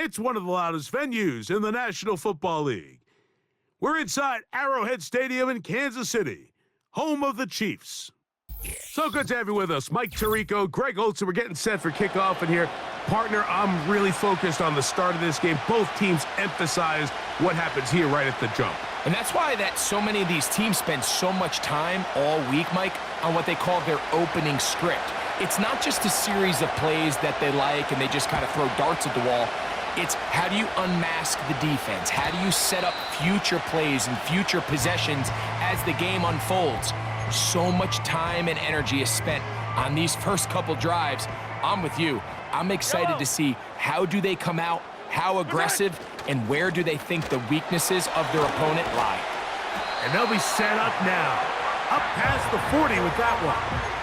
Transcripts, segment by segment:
It's one of the loudest venues in the National Football League. We're inside Arrowhead Stadium in Kansas City, home of the Chiefs. So good to have you with us. Mike Tirico, Greg Olson. We're getting set for kickoff in here. Partner, I'm really focused on the start of this game. Both teams emphasize what happens here right at the jump. And that's why so many of these teams spend so much time all week, Mike, on what they call their opening script. It's not just a series of plays that they like and they just kind of throw darts at the wall. It's how do you unmask the defense? How do you set up future plays and future possessions as the game unfolds? So much time and energy is spent on these first couple drives. I'm with you. I'm excited to see how do they come out, how aggressive, and where do they think the weaknesses of their opponent lie. And they'll be set up now. Up past the 40 with that one.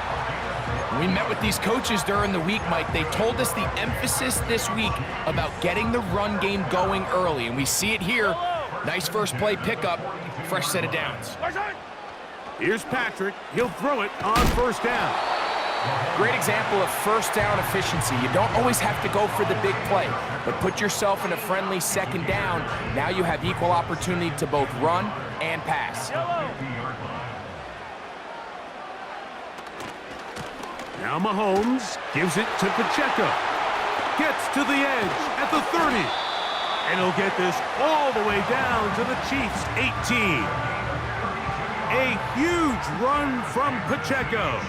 We met with these coaches during the week, Mike. They told us the emphasis this week about getting the run game going early, and we see it here. Nice first play pickup, fresh set of downs. Here's Patrick. He'll throw it on first down. Great example of first down efficiency. You don't always have to go for the big play, but put yourself in a friendly second down. Now you have equal opportunity to both run and pass. Now Mahomes gives it to Pacheco. Gets to the edge at the 30. And he'll get this all the way down to the Chiefs' 18. A huge run from Pacheco.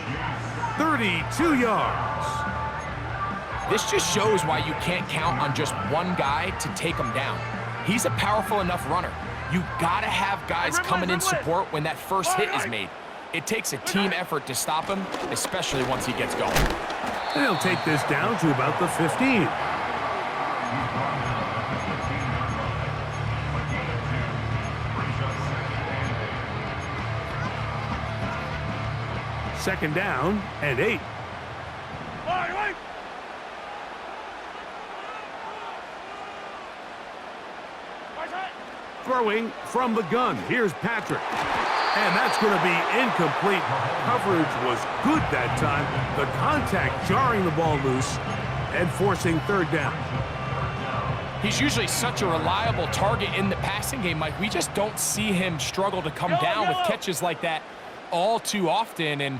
32 yards. This just shows why you can't count on just one guy to take him down. He's a powerful enough runner. You gotta have guys coming in support when that first hit is made. It takes a team effort to stop him, especially once he gets going. And he'll take this down to about the 15. Second down and 8. Throwing from the gun. Here's Patrick. And that's going to be incomplete. Coverage was good that time. The contact jarring the ball loose and forcing third down. He's usually such a reliable target in the passing game, Mike. We just don't see him struggle to come down with catches like that all too often. And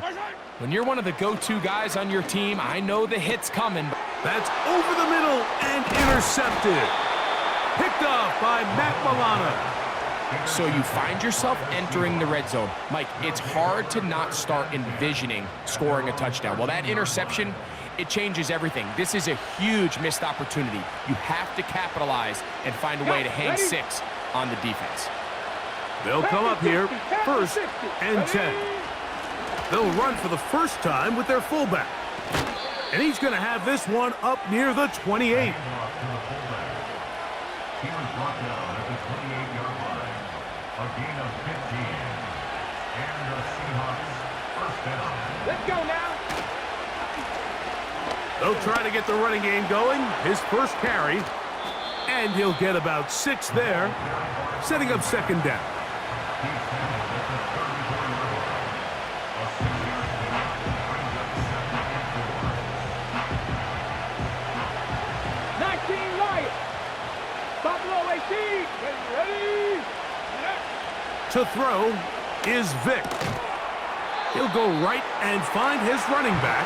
when you're one of the go-to guys on your team, I know the hit's coming. That's over the middle and intercepted. Picked off by Matt Milano. So you find yourself entering the red zone. Mike, it's hard to not start envisioning scoring a touchdown. Well, that interception, it changes everything. This is a huge missed opportunity. You have to capitalize and find a way to hang 6 on the defense. They'll come up here, first and 10. They'll run for the first time with their fullback. And he's going to have this one up near the 28. He was brought down at the 28-yard line. A gain of 15. And the Seahawks first down. Let's go now. They'll try to get the running game going. His first carry. And he'll get about 6 there, setting up second down. To throw is Vic. He'll go right and find his running back.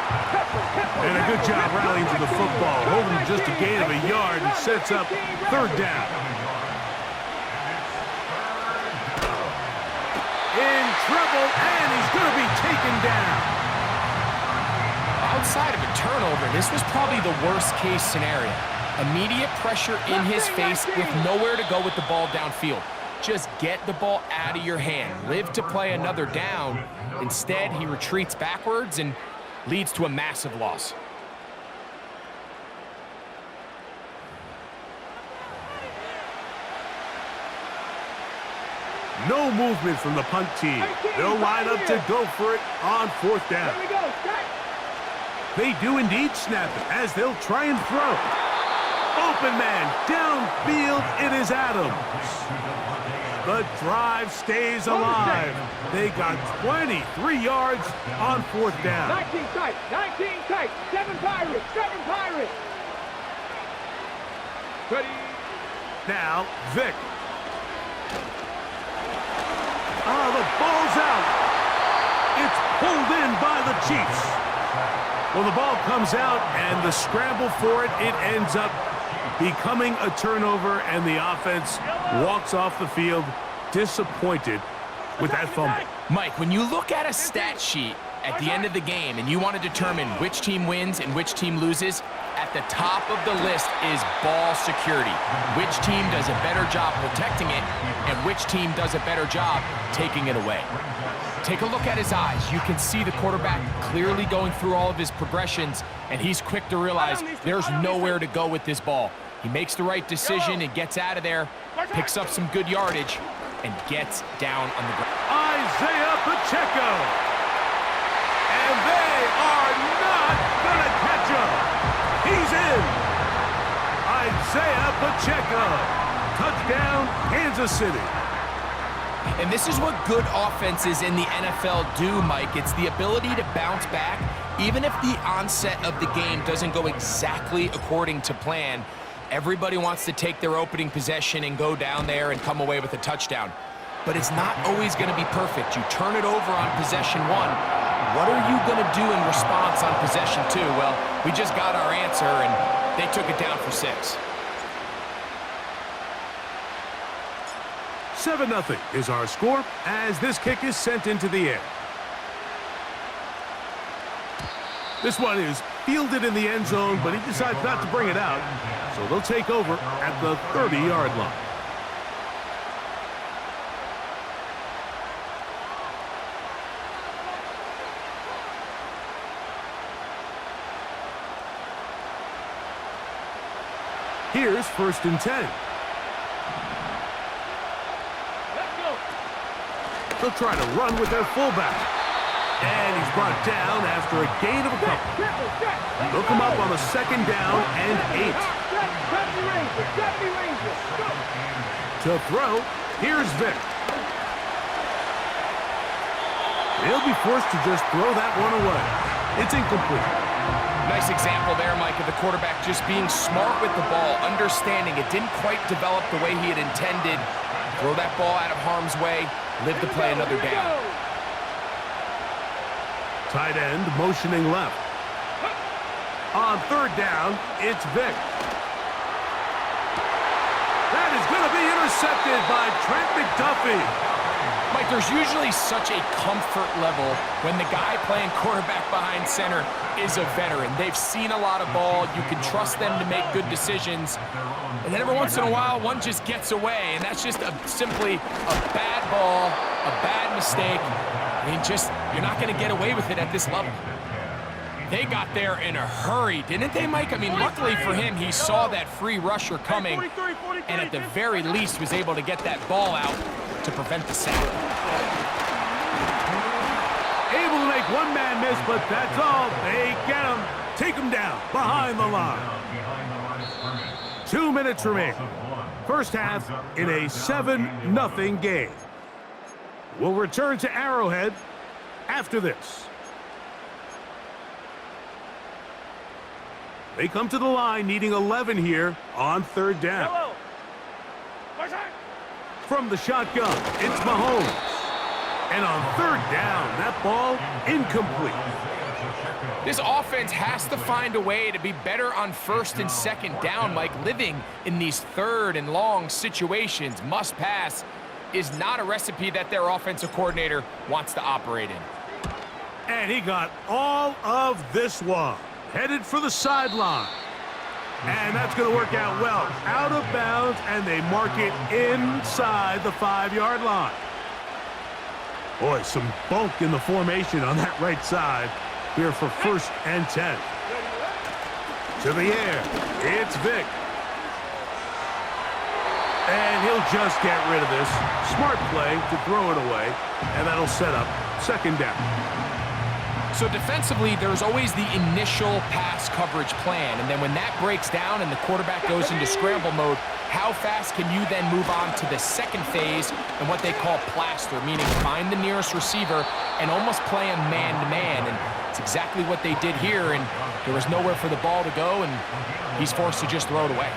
And a good job rallying to the football, holding just a gain of a yard and sets up third down. In trouble, and he's going to be taken down. Outside of a turnover, this was probably the worst-case scenario. Immediate pressure in his face with nowhere to go with the ball downfield. Just get the ball out of your hand. Live to play another down. Instead, he retreats backwards and leads to a massive loss. No movement from the punt team. They'll line up to go for it on fourth down. They do indeed snap it as they'll try and throw. Open man, downfield, it is Adams. The drive stays alive. They got 23 yards on fourth down. 19 tight, 7 Pirates, 7 Pirates. Now, Vic. The ball's out. It's pulled in by the Chiefs. Well, the ball comes out, and the scramble for it, it ends up becoming a turnover, and the offense walks off the field disappointed with that fumble. Mike, when you look at a stat sheet at the end of the game and you want to determine which team wins and which team loses, at the top of the list is ball security. Which team does a better job protecting it and which team does a better job taking it away. Take a look at his eyes. You can see the quarterback clearly going through all of his progressions, and he's quick to realize there's nowhere to go with this ball. He makes the right decision and gets out of there, picks up some good yardage, and gets down on the ground. Isaiah Pacheco. And they are not going to catch him. He's in. Isaiah Pacheco. Touchdown, Kansas City. And this is what good offenses in the NFL do, Mike. It's the ability to bounce back, even if the onset of the game doesn't go exactly according to plan. Everybody wants to take their opening possession and go down there and come away with a touchdown. But it's not always going to be perfect. You turn it over on possession one. What are you going to do in response on possession two? Well, we just got our answer, and they took it down for 6. 7-0 is our score as this kick is sent into the air. This one is fielded in the end zone, but he decides not to bring it out, so they'll take over at the 30-yard line. Here's 1st and 10. They'll try to run with their fullback. And he's brought down after a gain of a couple. They'll come up on a 2nd down and 8. To throw, here's Vic. He'll be forced to just throw that one away. It's incomplete. Nice example there, Mike, of the quarterback just being smart with the ball, understanding it didn't quite develop the way he had intended. Throw that ball out of harm's way, live to play another down. Tight end motioning left. On 3rd down, it's Vic. That is going to be intercepted by Trent McDuffie. Mike, there's usually such a comfort level when the guy playing quarterback behind center is a veteran. They've seen a lot of ball. You can trust them to make good decisions. And then every once in a while, one just gets away, and that's just simply a bad ball, a bad mistake. I mean, you're not going to get away with it at this level. They got there in a hurry, didn't they, Mike? I mean, luckily for him, he saw that free rusher coming, and at the very least was able to get that ball out to prevent the sack. Able to make one man miss, but that's all. They get him, take him down behind the line. 2 minutes remaining. First half in a 7-0 game. We'll return to Arrowhead after this. They come to the line needing 11 here on 3rd down. From the shotgun, it's Mahomes. And on 3rd down, that ball incomplete. This offense has to find a way to be better on 1st and 2nd down, Mike. Living in these 3rd and long situations, must pass, is not a recipe that their offensive coordinator wants to operate in. And he got all of this one. Headed for the sideline. And that's going to work out well. Out of bounds, and they mark it inside the 5-yard line. Boy, some bulk in the formation on that right side here for 1st and 10. To the air, it's Vic. And he'll just get rid of this. Smart play to throw it away, and that'll set up 2nd down. So defensively, there's always the initial pass coverage plan, and then when that breaks down and the quarterback goes into scramble mode, how fast can you then move on to the 2nd phase and what they call plaster, meaning find the nearest receiver and almost play him man-to-man, and it's exactly what they did here, and there was nowhere for the ball to go, and he's forced to just throw it away.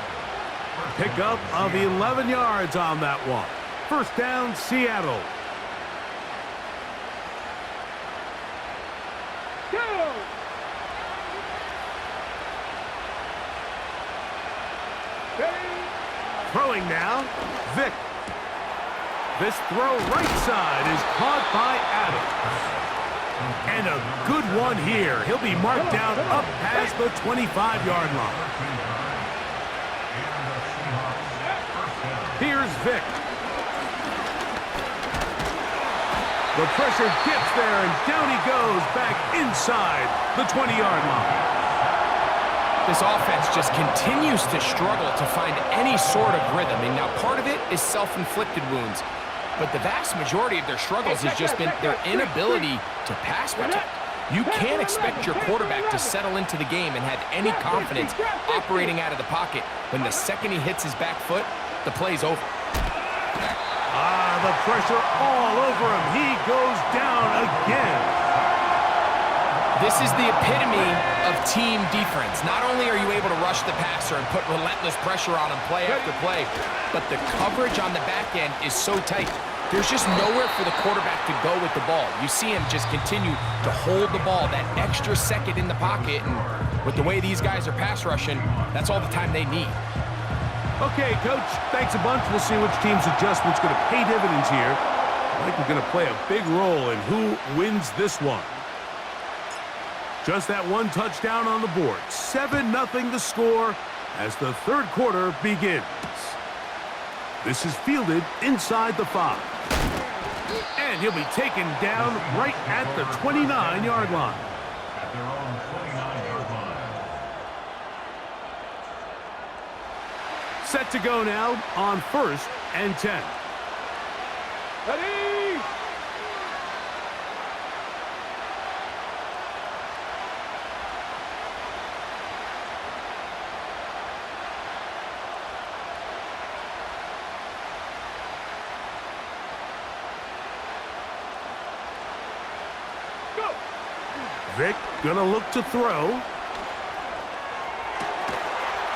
pickup of 11 yards on that one. First down, Seattle. Throwing now, Vic. This throw right side is caught by Adams. And a good one here. He'll be marked down up past the 25-yard line. Here's Vic. The pressure gets there, and down he goes back inside the 20-yard line. This offense just continues to struggle to find any sort of rhythm. And now part of it is self-inflicted wounds. But the vast majority of their struggles has just been their inability to pass protect. You can't expect your quarterback to settle into the game and have any confidence operating out of the pocket when the second he hits his back foot, the play's over. The pressure all over him. He goes down again. This is the epitome of team defense. Not only are you able to rush the passer and put relentless pressure on him play after play, but the coverage on the back end is so tight. There's just nowhere for the quarterback to go with the ball. You see him just continue to hold the ball that extra second in the pocket, and with the way these guys are pass rushing, that's all the time they need. Okay, Coach, thanks a bunch. We'll see which team's adjustment's going to pay dividends here. I think we're going to play a big role in who wins this one. Just that one touchdown on the board. 7-0 the score as the third quarter begins. This is fielded inside the 5. And he'll be taken down right at the 29-yard line. At their own 29-yard line. Set to go now on 1st and 10. Ready? Vic gonna look to throw.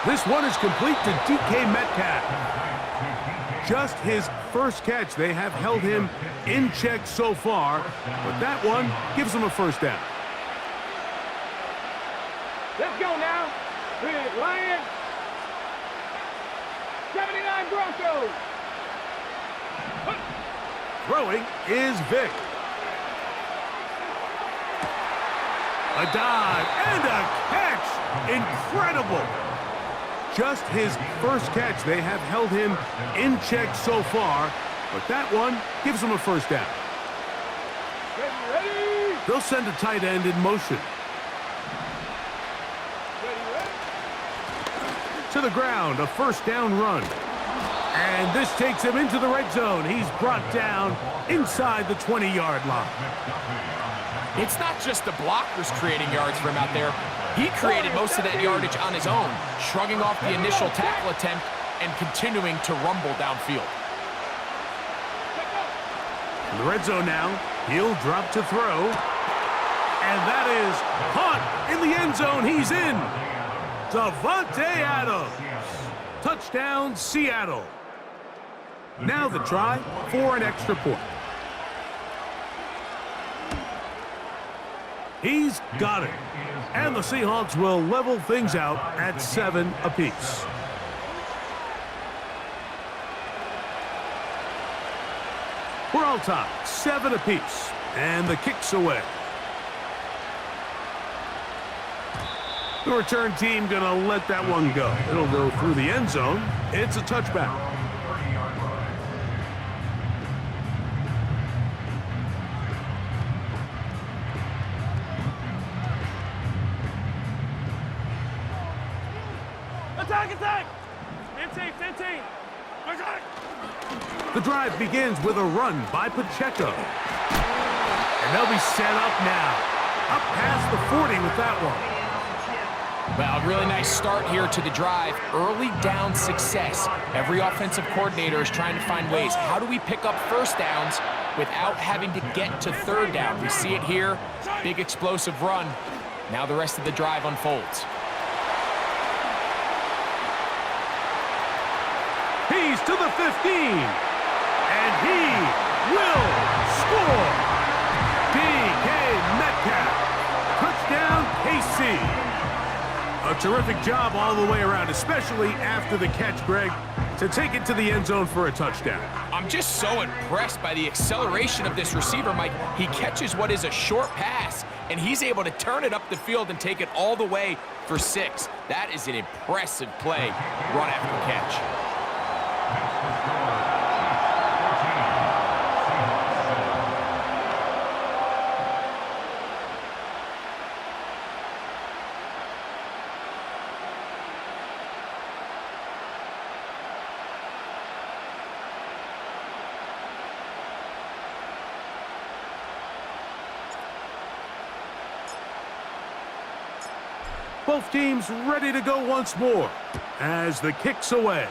This one is complete to DK Metcalf. Just his first catch. They have held him in check so far, but that one gives him a first down. Let's go now. Red Lions. 79 Broncos. Throwing is Vic. A dive and a catch. Incredible. Just his first catch. They have held him in check so far, but that one gives him a first down. Ready? They'll send a tight end in motion. Ready? To the ground, a first down run. And this takes him into the red zone. He's brought down inside the 20-yard line. It's not just the blockers creating yards for him out there. He created most of that yardage on his own, shrugging off the initial tackle attempt and continuing to rumble downfield. In the red zone now, he'll drop to throw. And that is caught in the end zone. He's in. Davante Adams. Touchdown, Seattle. Now the try for an extra point. He's got it. And the Seahawks will level things out at 7 apiece. We're all tied, 7 apiece. And the kick's away. The return team gonna let that one go. It'll go through the end zone. It's a touchback. Attack! 15. Attack! The drive begins with a run by Pacheco. And they'll be set up now. Up past the 40 with that one. Well, really nice start here to the drive. Early down success. Every offensive coordinator is trying to find ways. How do we pick up first downs without having to get to third down? We see it here. Big explosive run. Now the rest of the drive unfolds. He's to the 15. And he will score. DK Metcalf. Touchdown, KC. A terrific job all the way around, especially after the catch, Greg, to take it to the end zone for a touchdown. I'm just so impressed by the acceleration of this receiver, Mike. He catches what is a short pass, and he's able to turn it up the field and take it all the way for 6. That is an impressive play, run after catch. Both teams ready to go once more as the kick's away.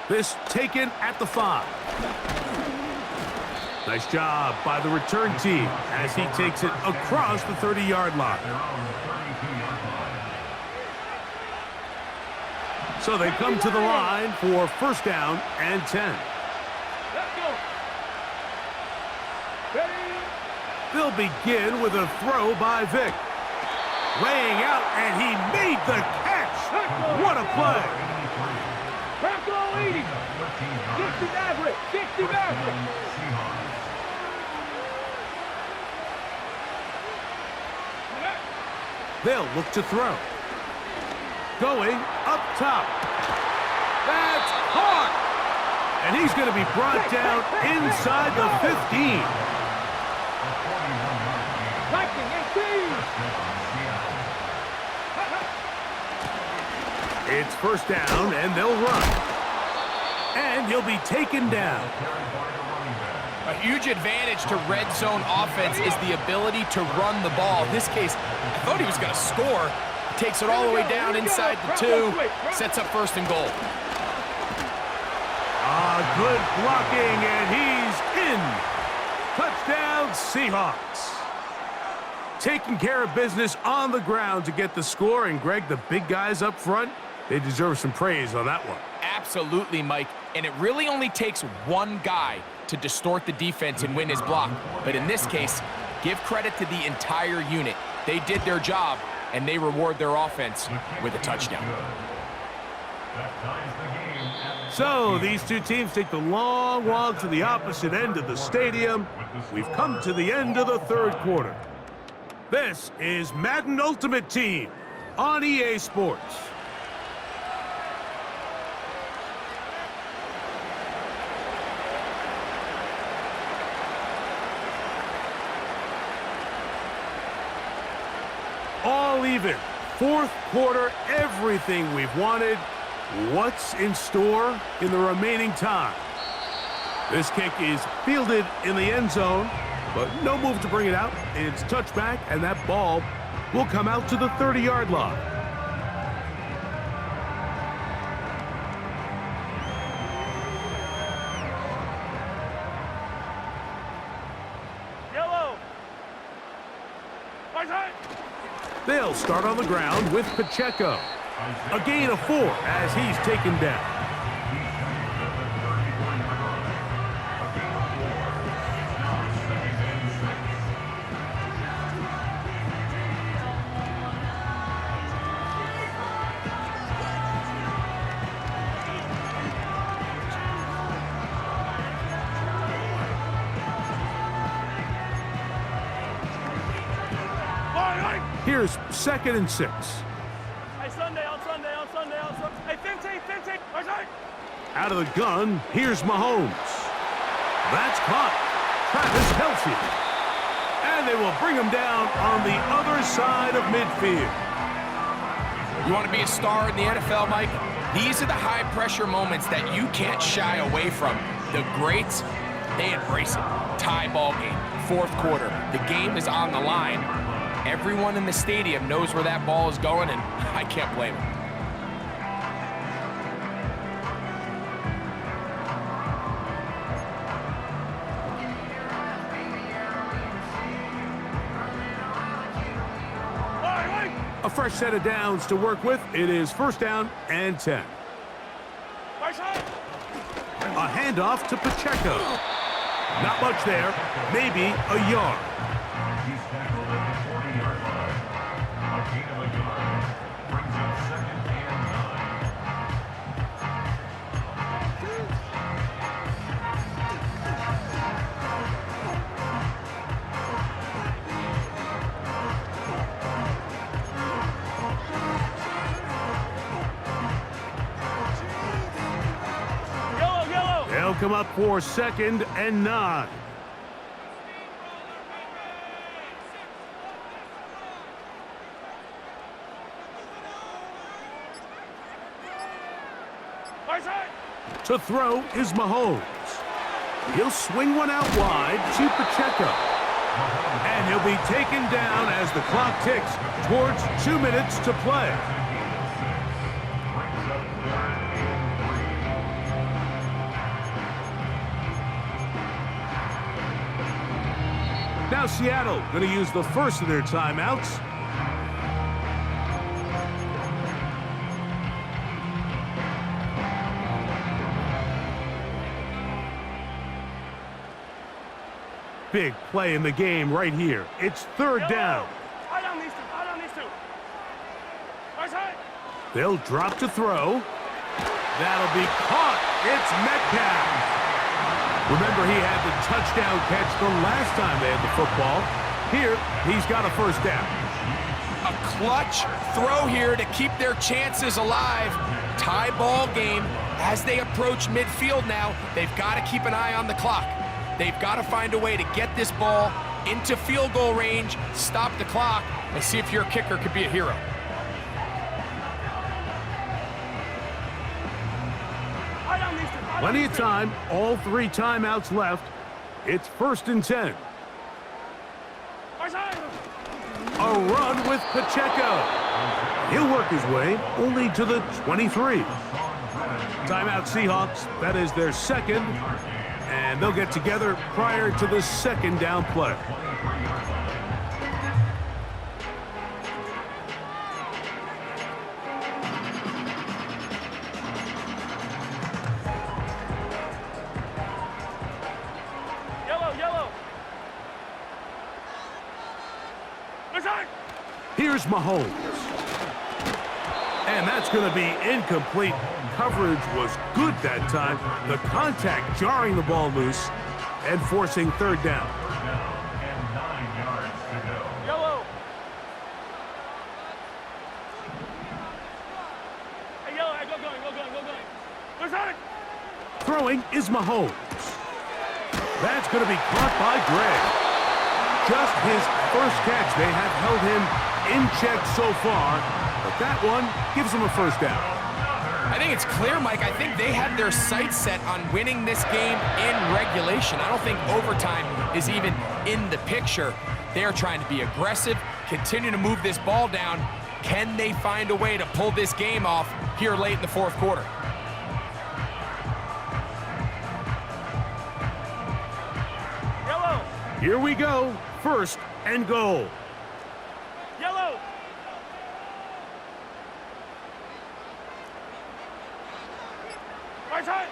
This taken at the 5. Nice job by the return team as he takes it across the 30-yard line. So they come to the line for first down and 10. Let's go. Ready? They'll begin with a throw by Vic. Laying out, and he made the catch. What a play. Bronco 80. 60 Maverick. 60 Maverick. They'll look to throw. Going up top. That's caught. And he's going to be brought down inside the 15. It's first down, and they'll run. And he'll be taken down. A huge advantage to red zone offense is the ability to run the ball. In this case, I thought he was going to score. Takes it all the way down inside the 2. Sets up first and goal. Good blocking, and he's in. Touchdown, Seahawks. Taking care of business on the ground to get the score. And, Greg, the big guys up front, they deserve some praise on that one. Absolutely, Mike. And it really only takes one guy to distort the defense and win his block. But in this case, give credit to the entire unit. They did their job, and they reward their offense with a touchdown. So these two teams take the long walk to the opposite end of the stadium. We've come to the end of the third quarter. This is Madden Ultimate Team on EA Sports. All even. Fourth quarter, everything we've wanted. What's in store in the remaining time? This kick is fielded in the end zone, but no move to bring it out. It's touchback, and that ball will come out to the 30-yard line. Yellow. They'll start on the ground with Pacheco. A gain of 4 as he's taken down. Here's 2nd and 6. Hey, Sunday. Hey, 15. Out of the gun, here's Mahomes. That's caught. Travis Kelce. And they will bring him down on the other side of midfield. You want to be a star in the NFL, Mike? These are the high-pressure moments that you can't shy away from. The greats, they embrace it. Tie ball game, fourth quarter. The game is on the line. Everyone in the stadium knows where that ball is going, and I can't blame them. A fresh set of downs to work with. It is first down and 10. A handoff to Pacheco. Not much there, maybe a yard. He's tackled at the 40-yard line. A gain of a yard brings up 2nd and 9. Yellow. They'll come up for 2nd and 9. To throw is Mahomes. He'll swing one out wide to Pacheco. And he'll be taken down as the clock ticks towards 2 minutes to play. Brings up 3rd and 3. Now Seattle going to use the first of their timeouts. Big play in the game right here. It's 3rd down. Eye on these two. Right side. They'll drop to throw. That'll be caught. It's Metcalf. Remember, he had the touchdown catch the last time they had the football. Here, he's got a 1st down. A clutch throw here to keep their chances alive. Tie ball game as they approach midfield now. They've got to keep an eye on the clock. They've got to find a way to get this ball into field goal range, stop the clock, and see if your kicker could be a hero. Plenty of time, all 3 timeouts left. It's 1st and 10. A run with Pacheco. He'll work his way only to the 23. Timeout Seahawks, that is their 2nd. And they'll get together prior to the 2nd down play. Yellow. Here's Mahomes. And that's going to be incomplete. Coverage was good that time. The contact jarring the ball loose and forcing 3rd down. And 9 yards to go. Yellow. Hey, yellow. Go going. Where's that? Throwing is Mahomes. That's going to be caught by Gray. Just his 1st catch. They have held him in check so far, but that one gives him a 1st down. I think it's clear, Mike. I think they have their sights set on winning this game in regulation. I don't think overtime is even in the picture. They are trying to be aggressive, continue to move this ball down. Can they find a way to pull this game off here late in the 4th quarter? Yellow. Here we go. 1st and goal. Yellow. Right side.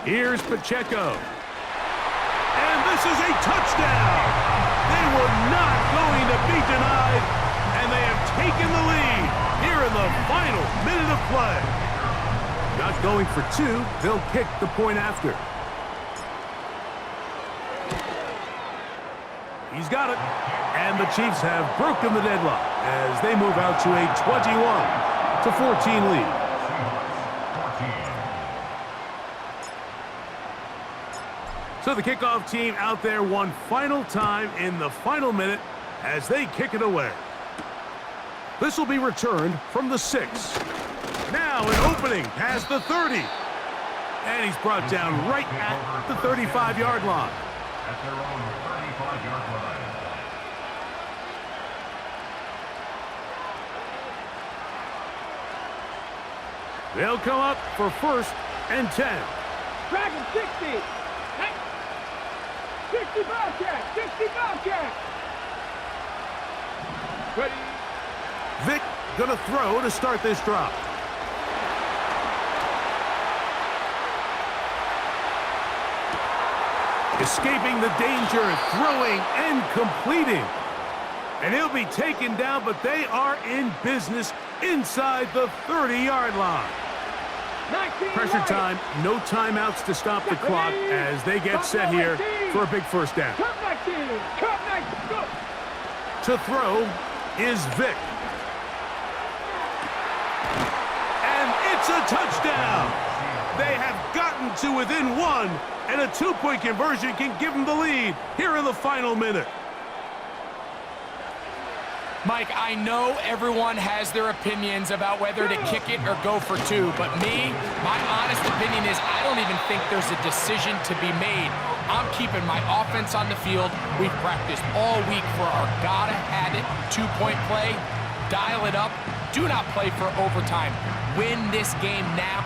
Here's Pacheco. And this is a touchdown. They were not going to be denied, and they have taken the lead here in the final minute of play. Not going for 2, they'll kick the point after. He's got it. And the Chiefs have broken the deadlock as they move out to a 21-14 lead. So the kickoff team out there one final time in the final minute as they kick it away. This will be returned from the 6. Now an opening past the 30. And he's brought down right at the 35-yard line. At their own 35-yard line. They'll come up for 1st and 10. Drag him 60. Hey. 60 Bobcat. 60 Bobcat. Ready. Vic gonna throw to start this drive. Escaping the danger, throwing and completing. And he'll be taken down, but they are in business inside the 30-yard line. Pressure time, no timeouts to stop the clock as they get set here for a big first down. To throw is Vic. And it's a touchdown. They have gotten to within one, and a 2-point conversion can give them the lead here in the final minute. Mike, I know everyone has their opinions about whether to kick it or go for two, but my honest opinion is I don't even think there's a decision to be made. I'm keeping my offense on the field. We've practiced all week for our gotta-have-it 2-point play. Dial it up. Do not play for overtime. Win this game now.